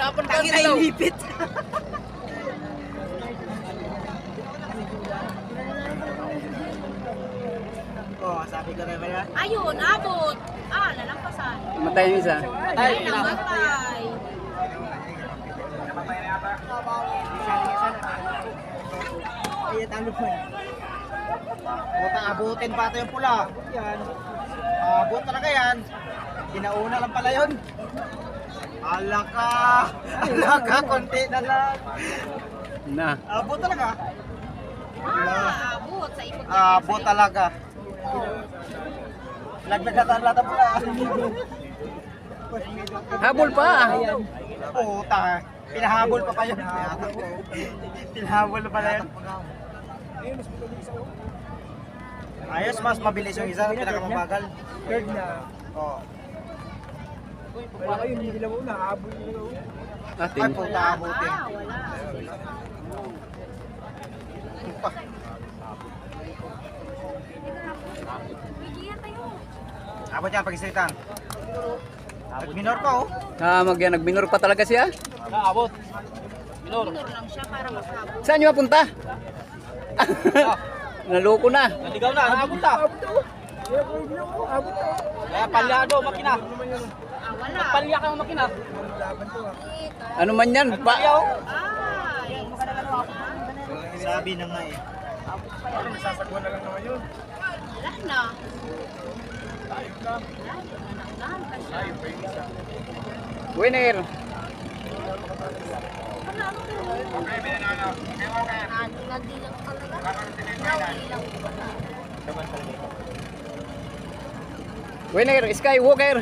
Tapon ka Tangina sila. inipit. Oh, sabi ko rin ba yan? Ayun, abot. Ah, nalampasan. Matay yung isa. Ay, namatay. Ay, talo po. Puta, abutin pa ito yung pula. Yan. Abot talaga yan. Ginauna lang pala yun. Alaka. Alaka, konti na lang. Na. Abot talaga. Ah, abot. Sa ikot. Abot talaga. Nagdagatan lahat ang pula. Habol pa. Puta. Pinahabol pa yun. Pinahabol pa pala yun. Ayos, mas mabilis yung isa. Pinakamabagal. Third na. Oo. Wala kayo, hindi nila una. Habol nila una. Ay, Atin. puta, abutin. Ah, wala. Abot yan, pag-isritan. Nag-minor ka, oh. Nagminor pa talaga siya. Abot. Minor lang siya para makabot. Saan niyo mapunta? Naloko na. Naligaw na, abot na. Abot na. Kaya palyado, makina. Ah, wala. Palya ka ng makina. Ano man yan? Palyaw. Ah, yung Sabi na nga eh. Sasagwan na lang naman yun. wala na. Winner. Nagdilang talaga. Nawilang. Winner, Skywalker.